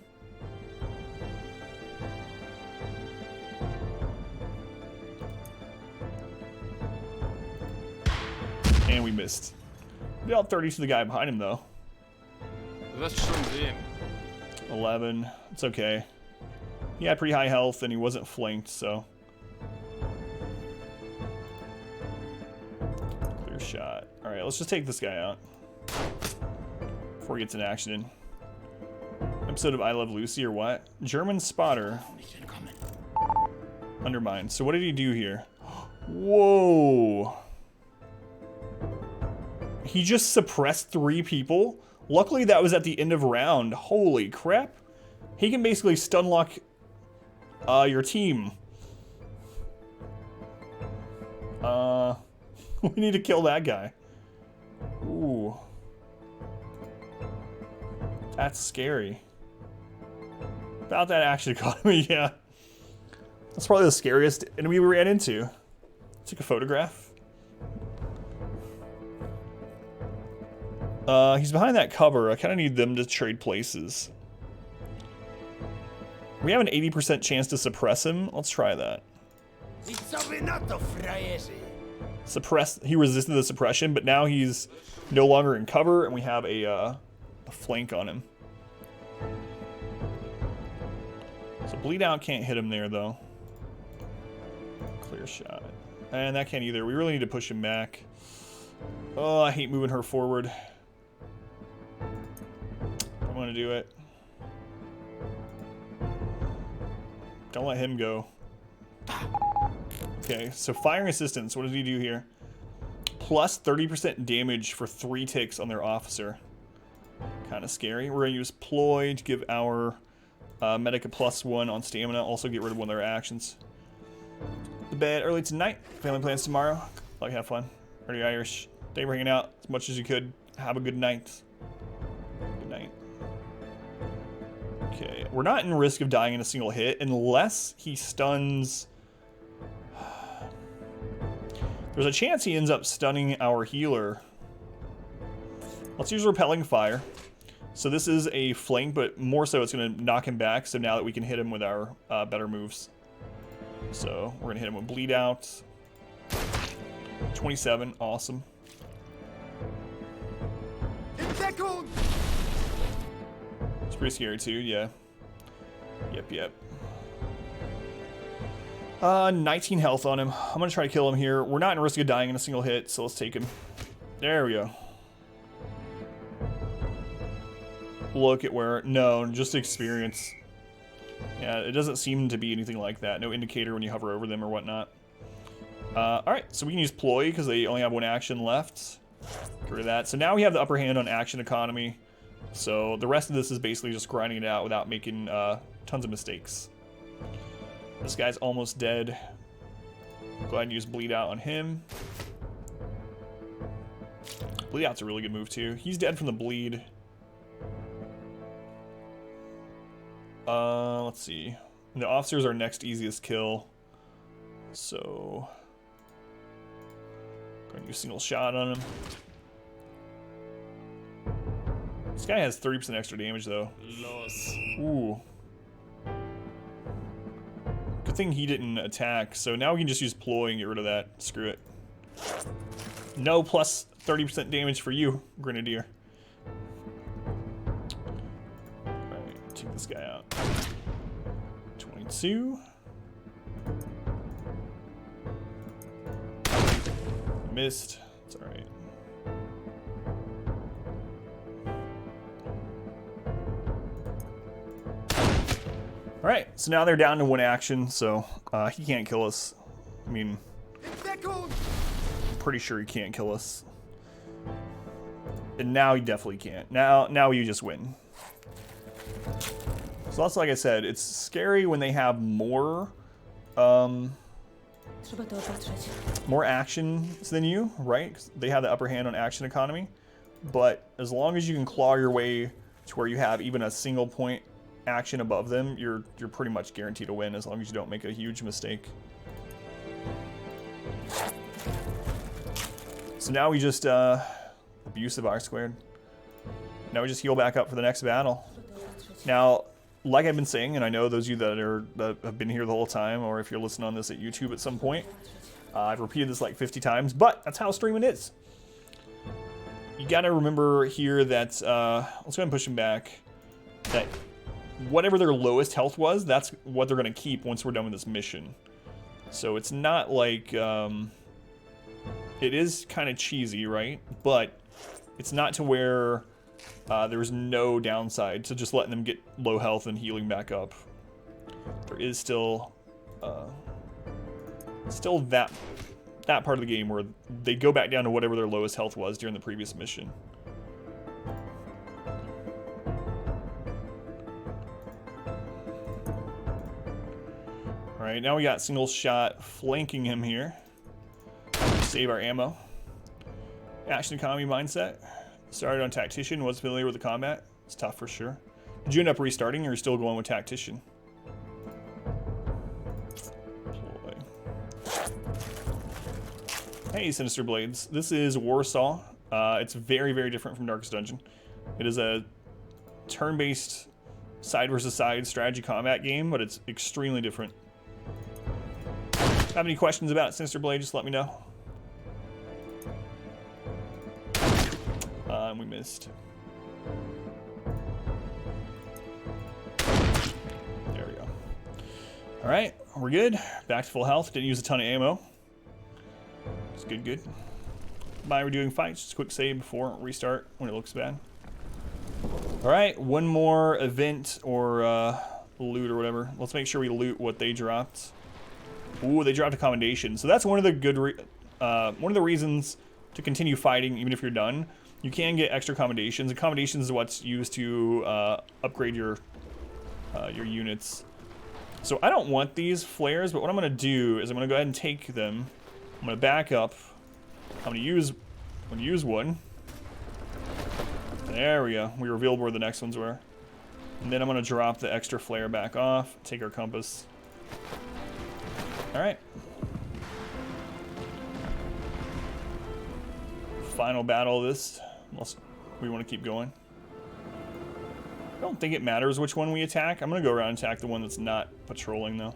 And we missed. We dealt 30 to the guy behind him, though. 11. It's okay. He had pretty high health, and he wasn't flanked, so... Clear shot. Alright, let's just take this guy out. Before he gets an action in. Episode of I Love Lucy, or what? German spotter. Undermined. So what did he do here? Whoa! He just suppressed 3 people? Luckily that was at the end of round. Holy crap. He can basically stun lock your team. We need to kill that guy. Ooh. That's scary. About that action economy, yeah. That's probably the scariest enemy we ran into. Took a photograph. He's behind that cover. I kind of need them to trade places. We have an 80% chance to suppress him. Let's try that. Suppress. He resisted the suppression, but now he's no longer in cover, and we have a flank on him. So bleed out can't hit him there, though. Clear shot. And that can't either. We really need to push him back. Oh, I hate moving her forward. I want to do it. Don't let him go. Okay, so firing assistance. What does he do here? Plus 30% damage for 3 ticks on their officer. Kind of scary. We're going to use ploy to give our medic a +1 on stamina. Also get rid of one of their actions. To bed early tonight. Family plans tomorrow. Like, have fun. Pretty Irish. Thank you for hanging out as much as you could. Have a good night. Good night. Okay, we're not in risk of dying in a single hit unless he stuns. There's a chance he ends up stunning our healer. Let's use repelling fire. So this is a flank, but more so it's going to knock him back. So now that we can hit him with our better moves. So we're going to hit him with bleed out. 27, awesome. It's pretty scary too, yeah. Yep. 19 health on him. I'm gonna try to kill him here. We're not in risk of dying in a single hit, so let's take him. There we go. Look at where, no, just experience. Yeah, it doesn't seem to be anything like that. No indicator when you hover over them or whatnot. Alright, so we can use ploy because they only have 1 action left. Get rid of that. So now we have the upper hand on action economy. So the rest of this is basically just grinding it out without making tons of mistakes. This guy's almost dead. Go ahead and use bleed out on him. Bleed out's a really good move too. He's dead from the bleed. Let's see. The officer's our next easiest kill. So go ahead and use single shot on him. This guy has 30% extra damage though. Ooh. Good thing he didn't attack. So now we can just use ploy and get rid of that. Screw it. No plus 30% damage for you, Grenadier. Alright, take this guy out. 22. Missed. It's alright. Alright, so now they're down to 1 action, so he can't kill us. I mean, I'm pretty sure he can't kill us. And now he definitely can't. Now you just win. So that's like I said, it's scary when they have more actions than you, right? 'Cause they have the upper hand on action economy. But as long as you can claw your way to where you have even a single point action above them, you're pretty much guaranteed to win as long as you don't make a huge mistake. So now we just abusive R squared. Now we just heal back up for the next battle. Now, like I've been saying, and I know those of you that have been here the whole time, or if you're listening on this at YouTube at some point, I've repeated this like 50 times, but that's how streaming is. You gotta remember here that, let's go ahead and push him back, that whatever their lowest health was, that's what they're gonna keep once we're done with this mission. So it's not like, it is kind of cheesy, right? But it's not to where there's no downside to just letting them get low health and healing back up. There is still that part of the game where they go back down to whatever their lowest health was during the previous mission. All right, now we got single shot flanking him here. Save our ammo. Action economy mindset. Started on tactician, was familiar with the combat. It's tough for sure. Did you end up restarting or are you still going with tactician? Hey, Sinister Blades. This is Warsaw. It's very, very different from Darkest Dungeon. It is a turn-based side versus side strategy combat game, but it's extremely different. Have any questions about it, Sinister Blade, just let me know. And we missed. There we go. All right, we're good. Back to full health. Didn't use a ton of ammo. It's good, good. While we're doing fights, just a quick save before restart when it looks bad. All right, one more event or loot or whatever. Let's make sure we loot what they dropped. Ooh, they dropped a commendation. So that's one of the good, one of the reasons to continue fighting even if you're done. You can get extra commendations. And commendations is what's used to upgrade your units. So I don't want these flares, but what I'm gonna do is I'm gonna go ahead and take them. I'm gonna back up. I'm gonna use one. There we go. We revealed where the next ones were. And then I'm gonna drop the extra flare back off. Take our compass. All right. Final battle of this, unless we want to keep going. I don't think it matters which one we attack. I'm going to go around and attack the one that's not patrolling, though.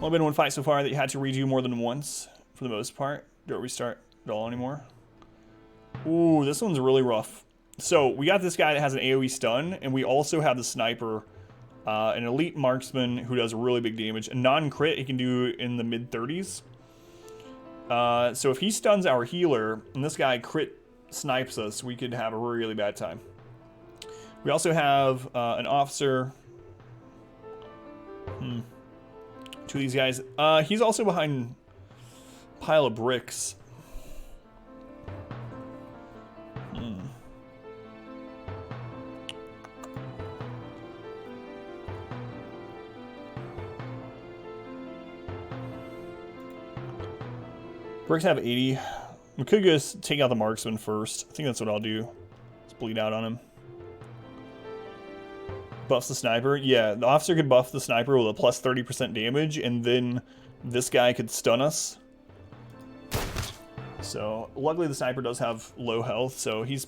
Only been one fight so far that you had to redo more than once, for the most part. Don't restart at all anymore. Ooh, this one's really rough. So, we got this guy that has an AoE stun, and we also have the sniper, an elite marksman who does really big damage. A non-crit he can do in the mid-30s. So if he stuns our healer, and this guy crit snipes us, we could have a really bad time. We also have an officer. Two of these guys. He's also behind a pile of bricks. Bricks have 80. We could just take out the marksman first. I think that's what I'll do. Let's bleed out on him. Buffs the sniper. Yeah, the officer could buff the sniper with a plus 30% damage, and then this guy could stun us. So, luckily the sniper does have low health, so he's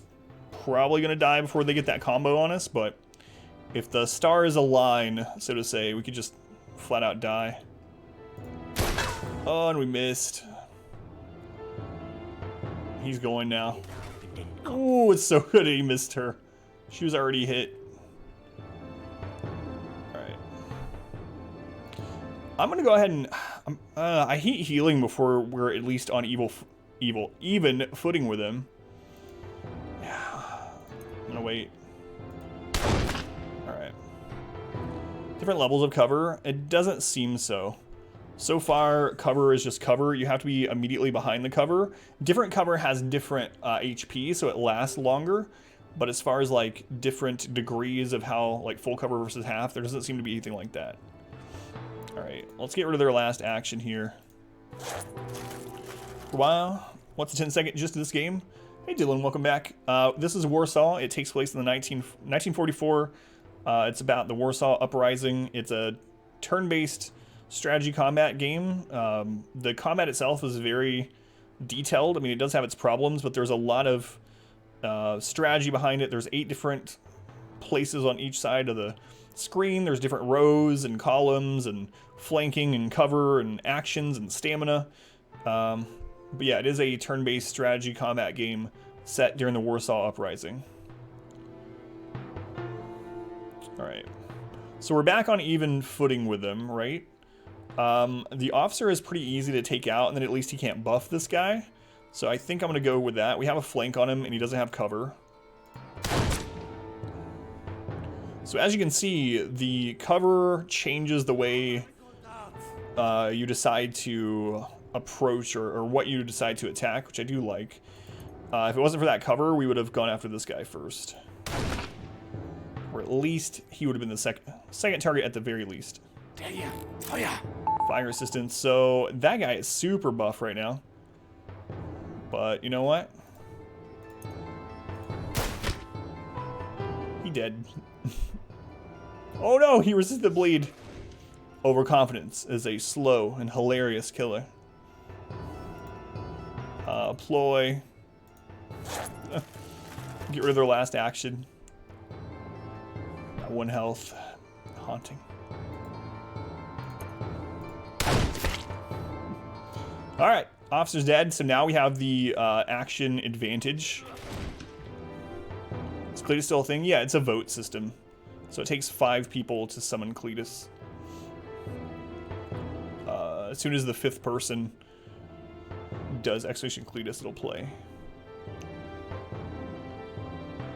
probably going to die before they get that combo on us, but if the stars align, so to say, we could just flat out die. Oh, and we missed. He's going now. Oh, it's so good he missed her. She was already hit. Alright. I'm going to go ahead and... I hate healing before we're at least on even footing with him. Yeah. I'm going to wait. Alright. Different levels of cover. It doesn't seem so. So far, cover is just cover. You have to be immediately behind the cover. Different cover has different HP, so it lasts longer. But as far as like different degrees of how like full cover versus half, there doesn't seem to be anything like that. All right, let's get rid of their last action here. For a while, what's the 10-second gist of this game? Hey Dylan, welcome back. This is Warsaw. It takes place in the 1944. It's about the Warsaw Uprising. It's a turn-based strategy combat game. The combat itself is very detailed. I mean, it does have its problems, but there's a lot of strategy behind it. There's 8 different places on each side of the screen. There's different rows and columns and flanking and cover and actions and stamina. But yeah, it is a turn-based strategy combat game set during the Warsaw Uprising. All right. So we're back on even footing with them, right? The officer is pretty easy to take out, and then at least he can't buff this guy. So I think I'm going to go with that. We have a flank on him, and he doesn't have cover. So as you can see, the cover changes the way you decide to approach or what you decide to attack, which I do like. If it wasn't for that cover, we would have gone after this guy first. Or at least he would have been the second target at the very least. Fire assistance. So that guy is super buff right now. But you know what? He dead. Oh no, he resisted the bleed. Overconfidence is a slow and hilarious killer. Ploy. Get rid of their last action. Got 1 health. Haunting. Alright, officer's dead, so now we have the action advantage. Is Cletus still a thing? Yeah, it's a vote system. So it takes 5 people to summon Cletus. As soon as the 5th person does Exclamation Cletus, it'll play.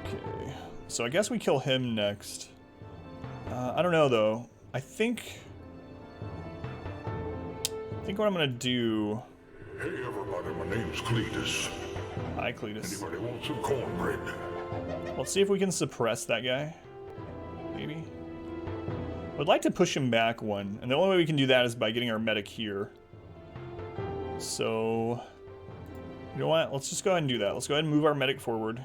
Okay, so I guess we kill him next. I don't know though. I think what I'm gonna do. Hey everybody, my name's Cletus. Hi Cletus. Anybody want some cornbread? Let's see if we can suppress that guy. Maybe. I'd like to push him back 1, and the only way we can do that is by getting our medic here. So, you know what? Let's just go ahead and do that. Let's go ahead and move our medic forward.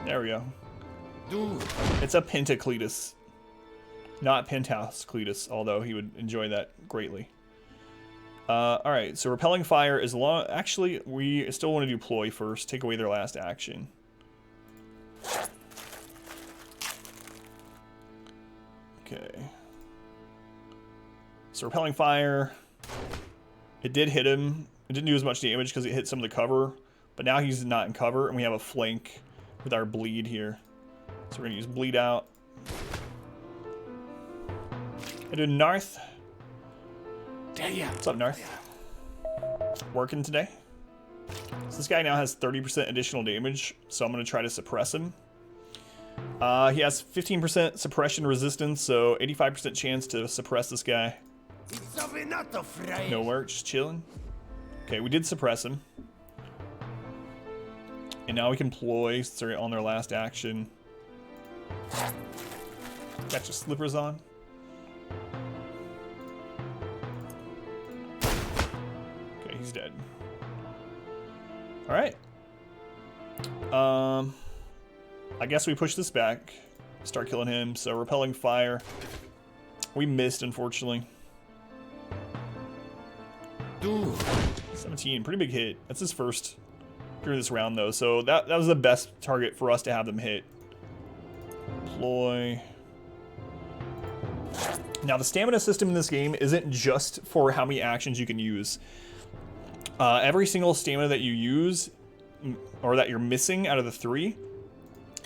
There we go. Dude. It's a Pentacletus. Not Penthouse Cletus, although he would enjoy that greatly. Alright, so repelling fire is long. Actually, we still want to do ploy first. Take away their last action. Okay. So repelling fire. It did hit him. It didn't do as much damage because it hit some of the cover. But now he's not in cover, and we have a flank with our bleed here. So we're going to use bleed out. I do Narth. What's up, Narth? Working today. So this guy now has 30% additional damage, so I'm going to try to suppress him. He has 15% suppression resistance, so 85% chance to suppress this guy. No work, just chilling. Okay, we did suppress him. And now we can ploy, since they're on their last action. Got your slippers on. he's dead. All right. I guess we push this back. Start killing him. So repelling fire. We missed, unfortunately. 17, pretty big hit. That's his first during this round, though. So that was the best target for us to have them hit. Deploy. Now, the stamina system in this game isn't just for how many actions you can use. Every single stamina that you use, or that you're missing out of the 3,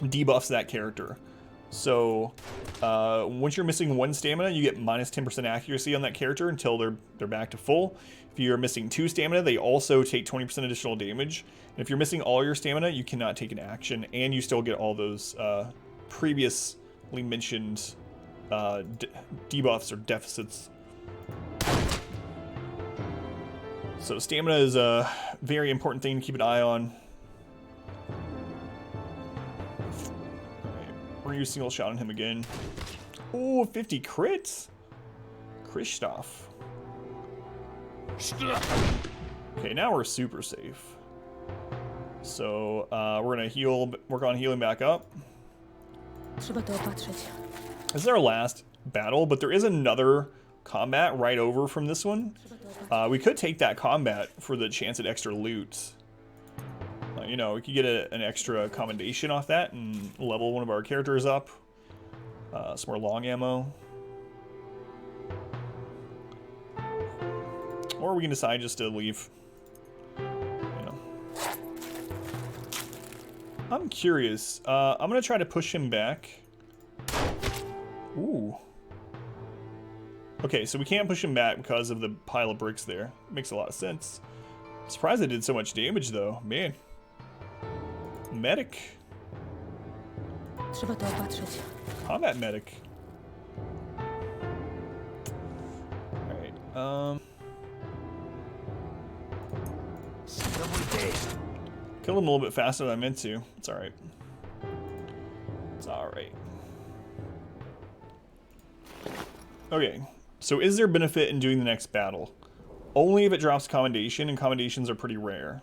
debuffs that character. So once you're missing 1 stamina, you get minus 10% accuracy on that character until they're back to full. If you're missing 2 stamina, they also take 20% additional damage. And if you're missing all your stamina, you cannot take an action, and you still get all those previously mentioned debuffs or deficits. So stamina is a very important thing to keep an eye on. Alright, we're gonna use single shot on him again. Oh, 50 crits? Christoph. Okay, now we're super safe. So we're gonna work on healing back up. This is our last battle, but there is another combat right over from this one. We could take that combat for the chance at extra loot. You know, we could get an extra commendation off that and level one of our characters up. Some more long ammo. Or we can decide just to leave. You know. I'm curious. I'm going to try to push him back. Ooh. Okay, so we can't push him back because of the pile of bricks there. Makes a lot of sense. I'm surprised it did so much damage, though. Man. Medic. Combat medic. Alright, killed him a little bit faster than I meant to. It's alright. It's alright. Okay, so is there benefit in doing the next battle? Only if it drops commendation, and commendations are pretty rare.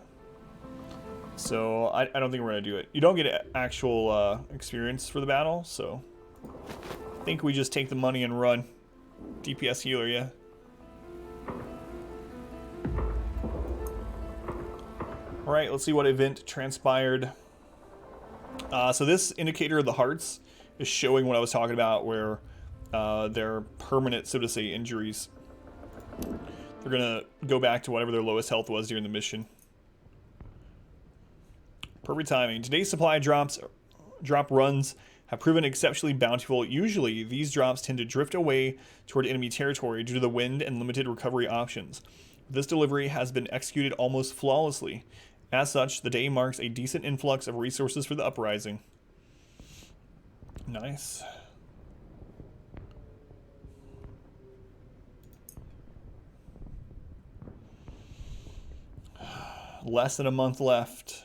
So I don't think we're going to do it. You don't get actual experience for the battle, so I think we just take the money and run. DPS healer, yeah. Alright, let's see what event transpired. So this indicator of the hearts is showing what I was talking about, where they're permanent, so to say, injuries. They're going to go back to whatever their lowest health was during the mission. Perfect timing. Today's supply drop runs have proven exceptionally bountiful. Usually, these drops tend to drift away toward enemy territory due to the wind and limited recovery options. This delivery has been executed almost flawlessly. As such, the day marks a decent influx of resources for the uprising. Nice. Less than a month left.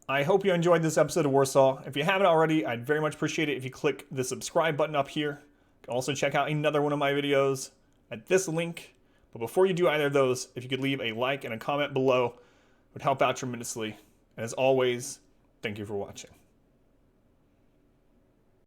I hope you enjoyed this episode of Warsaw. If you haven't already, I'd very much appreciate it if you click the subscribe button up here. You can also check out another one of my videos at this link. But before you do either of those, if you could leave a like and a comment below, it would help out tremendously. And as always, thank you for watching.